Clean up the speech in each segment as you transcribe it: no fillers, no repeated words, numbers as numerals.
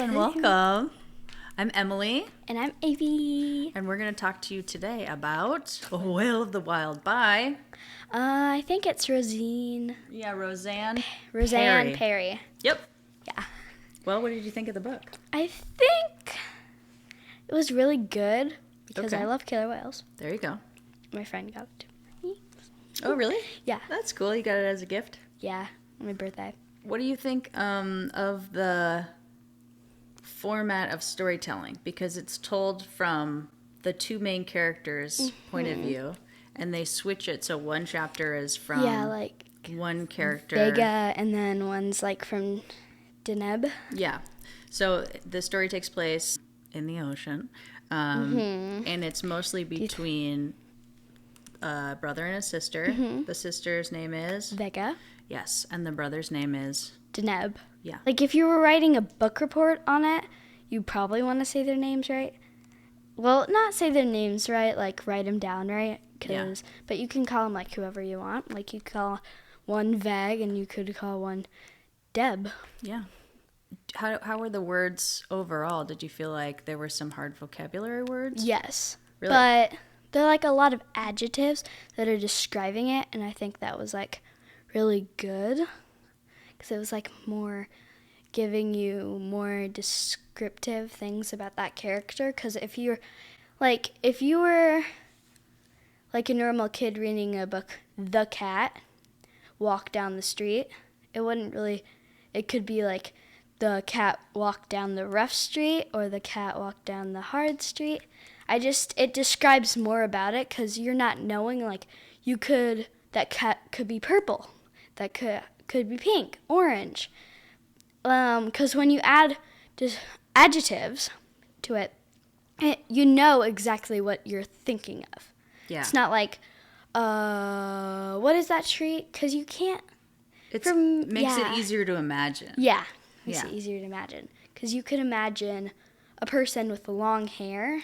and welcome. I'm Emily. And I'm Avy. And we're going to talk to you today about A Whale of the Wild by... I think it's Rosanne. Yeah, Rosanne. Rosanne Parry. Yep. Yeah. Well, what did you think of the book? I think it was really good because I love killer whales. There you go. My friend got it to me. Oh, really? Yeah. That's cool. You got it as a gift? Yeah, on my birthday. What do you think of the format of storytelling? Because it's told from the two main characters' point of view, and they switch it so one chapter is from like one character. Vega, and then one's like from Deneb. Yeah. So the story takes place in the ocean, and it's mostly between a brother and a sister. The sister's name is? Vega. Yes, and the brother's name is? Deneb. Yeah. Like if you were writing a book report on it, you probably want to say their names right. Well, not say their names right, like write them down right. But you can call them like whoever you want. Like you could call one Veg and you could call one Deb. Yeah. How were the words overall? Did you feel like there were some hard vocabulary words? Yes. Really? But there are like a lot of adjectives that are describing it, and I think that was like really good because it was like more giving you more descriptive things about that character. Because if you were like a normal kid reading a book, The Cat walked down the street, it could be like the cat walked down the rough street or the cat walked down the hard street. It describes more about it because you're not knowing, like, that cat could be purple, that could be pink, orange. Because when you add just adjectives to it, you know exactly what you're thinking of. Yeah. It's not like, what is that tree? Because you can't. Makes it easier to imagine. Yeah, makes it easier to imagine. Because you could imagine a person with long hair,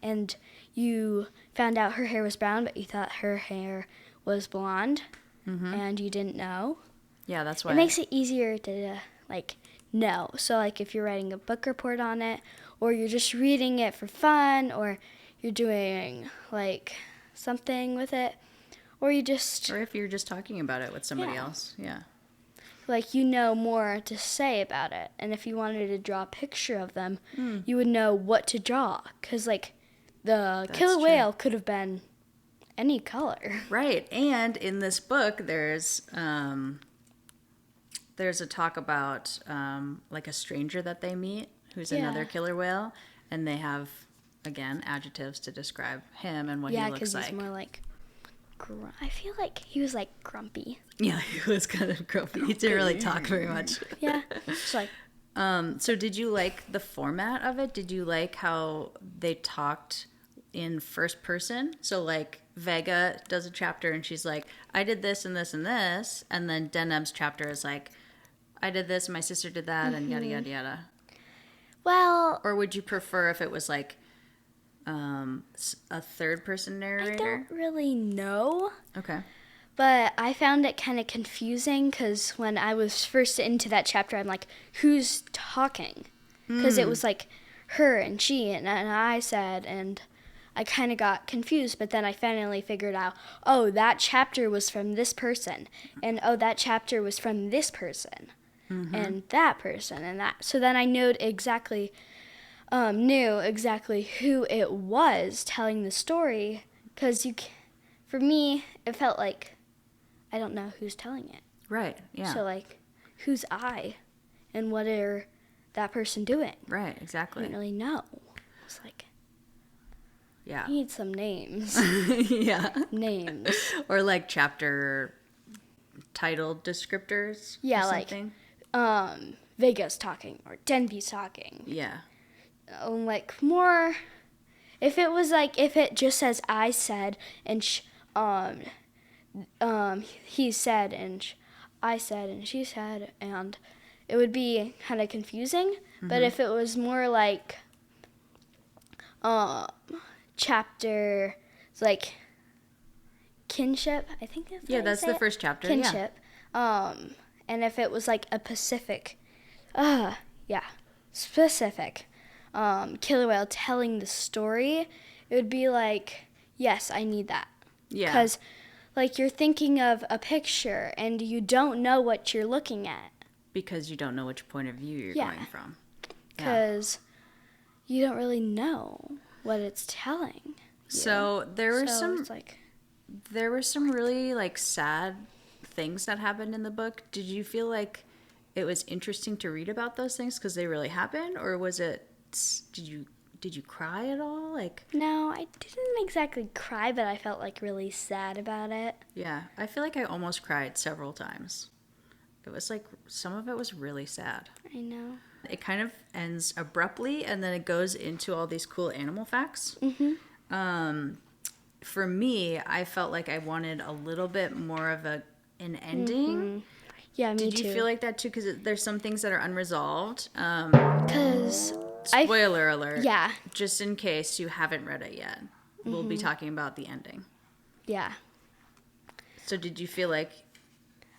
and you found out her hair was brown, but you thought her hair was blonde, and you didn't know. Yeah, that's why. It makes it easier to, know. So, if you're writing a book report on it, or you're just reading it for fun, or you're doing, something with it, or if you're just talking about it with somebody else, yeah. You know more to say about it. And if you wanted to draw a picture of them, you would know what to draw. Because, the killer whale could have been any color. Right. And in this book, there's a talk about, a stranger that they meet who's another killer whale. And they have, again, adjectives to describe him and what he looks like. Yeah, because he's more I feel like he was grumpy. Yeah, he was kind of grumpy. He didn't really talk very much. Yeah, it's so did you like the format of it? Did you like how they talked in first person? So Vega does a chapter and she's like, I did this and this and this, and then Deneb's chapter is like, I did this and my sister did that and yada yada yada. Well, or would you prefer if it was a third-person narrator? I don't really know. Okay. But I found it kind of confusing because when I was first into that chapter, I'm like, who's talking? Because it was her and she and I said, and I kind of got confused. But then I finally figured out, oh, that chapter was from this person. And, oh, that chapter was from this person. And that person and that. So then I knew exactly who it was telling the story, because for me, it felt like I don't know who's telling it. Right, yeah. So, who's I, and what are that person doing? Right, exactly. I don't really know. It's yeah. I need some names. Yeah. Names. Or, chapter title descriptors or something. Vega's talking, or Denby's talking. Yeah. More, if it was if it just says I said and he said and I said and she said, and it would be kind of confusing. But if it was more chapter, kinship, I think that's the first chapter. Kinship. And if it was a Pacific, yeah. specific killer whale telling the story, it would be like, yes, I need that. Yeah. Because, like, you're thinking of a picture and you don't know what you're looking at. Because you don't know which point of view you're Yeah. going from. Because you don't really know what it's telling you. So there were it's like, there were some really like sad things that happened in the book. Did you feel like it was interesting to read about those things because they really happened, or was it? Did you cry at all? Like, no, I didn't exactly cry, but I felt like really sad about it. yeah, I feel like I almost cried several times. It was like some of it was really sad. I know. It kind of ends abruptly, and then it goes into all these cool animal facts. For me, I felt like I wanted a little bit more of an ending. Yeah, me too. Did you feel like that too? Because there's some things that are unresolved. Because Spoiler alert. Yeah. Just in case you haven't read it yet, we'll be talking about the ending. Yeah. So did you feel like...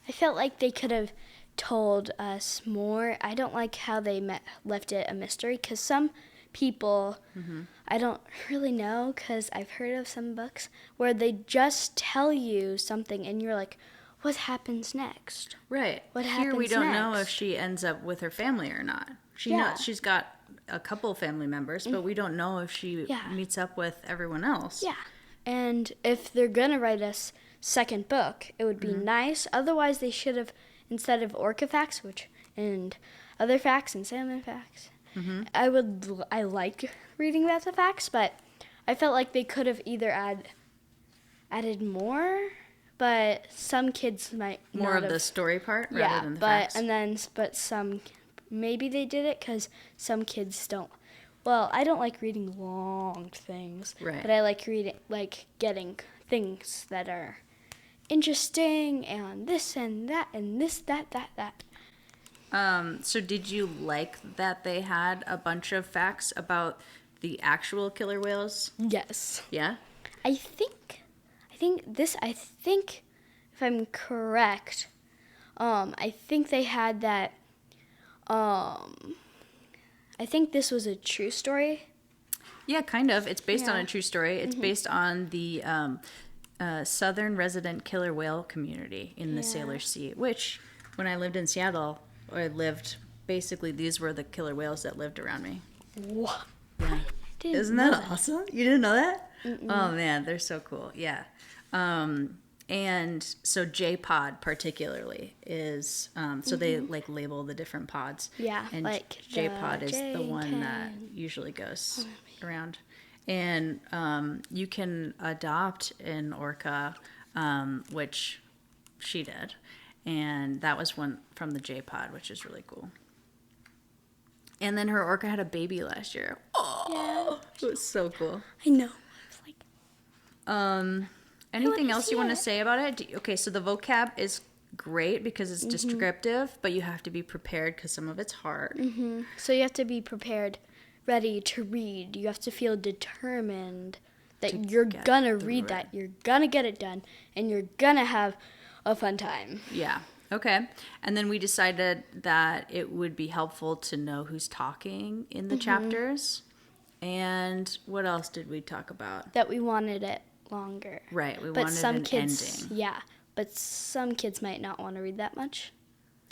I felt like they could have told us more. I don't like how they left it a mystery, because some people, I don't really know, because I've heard of some books where they just tell you something and you're like, what happens next? Right. What Here we happens don't know next? if she ends up with her family or not. Yeah. She's got a couple family members, but we don't know if she Yeah. meets up with everyone else. Yeah. And if they're going to write a second book, it would be nice. Otherwise, they should have, instead of orca facts, and other facts and salmon facts, I like reading about the facts, but I felt like they could have either added more, but some kids might More not of have, the story part rather than the facts. but some, maybe they did it because some kids don't. Well, I don't like reading long things, Right. but I like getting things that are interesting and this and that and this, that. So did you like that they had a bunch of facts about the actual killer whales? Yes. Yeah? I think if I'm correct, I think they had that, I think this was a true story. Yeah, kind of. It's based on Yeah. a true story. It's based on the southern resident killer whale community in the Sailor Sea, which when I lived in Seattle, basically these were the killer whales that lived around me. What? Yeah. Isn't that awesome? You didn't know that? Oh man, they're so cool. Yeah. And so J pod particularly is so they like label the different pods. Yeah, And like J the pod is the one J10. that usually goes around. And you can adopt an orca, which she did. And that was one from the J pod, which is really cool. And then her orca had a baby last year. Oh, it was so cool. I know. It's like, Anything wanna else see you want to it. say about it? Okay, so the vocab is great because it's descriptive, but you have to be prepared because some of it's hard. so you have to be prepared, ready to read. You have to feel determined that To you're get gonna through read it. that. You're gonna get it done, and you're gonna have a fun time. Yeah. Okay. And then we decided that it would be helpful to know who's talking in the chapters. And what else did we talk about? That we wanted it longer. Right. We But wanted some an kids, ending. yeah. But some kids might not want to read that much.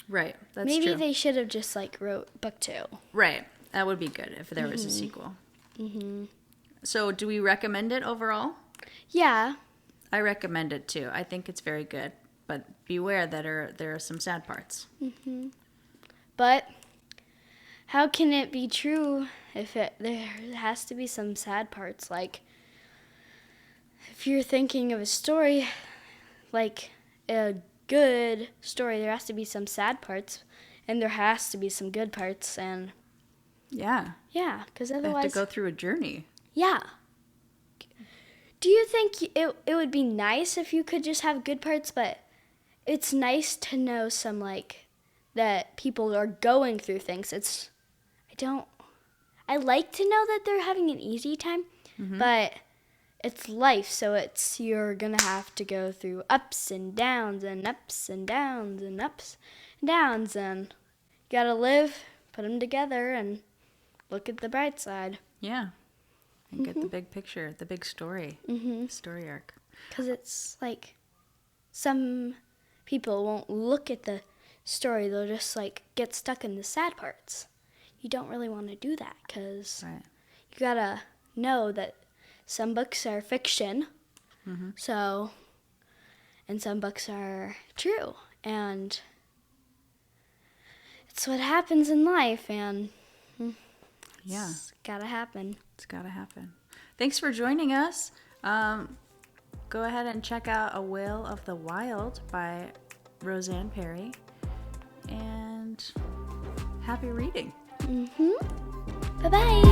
Right. That's Maybe true. they should have just wrote book 2. Right. That would be good if there was a sequel. So do we recommend it overall? Yeah. I recommend it too. I think it's very good. But beware that there are some sad parts. But how can it be true if there has to be some sad parts? Like, if you're thinking of a story, like a good story, there has to be some sad parts, and there has to be some good parts, and Yeah. yeah, because They have otherwise, to go through a journey. yeah. Do you think it would be nice if you could just have good parts, but it's nice to know some, that people are going through things. I like to know that they're having an easy time, but it's life, so you're gonna have to go through ups and downs and ups and downs and ups and downs, and you gotta live, put them together, and look at the bright side. Yeah. And get the big picture, the big story, story arc. Because it's like some people won't look at the story. They'll just like get stuck in the sad parts. You don't really want to do that because you gotta know that some books are fiction, so, and some books are true, and it's what happens in life, and it's gotta happen. It's gotta happen. Thanks for joining us. Go ahead and check out A Whale of the Wild by Rosanne Parry, and happy reading. Bye-bye.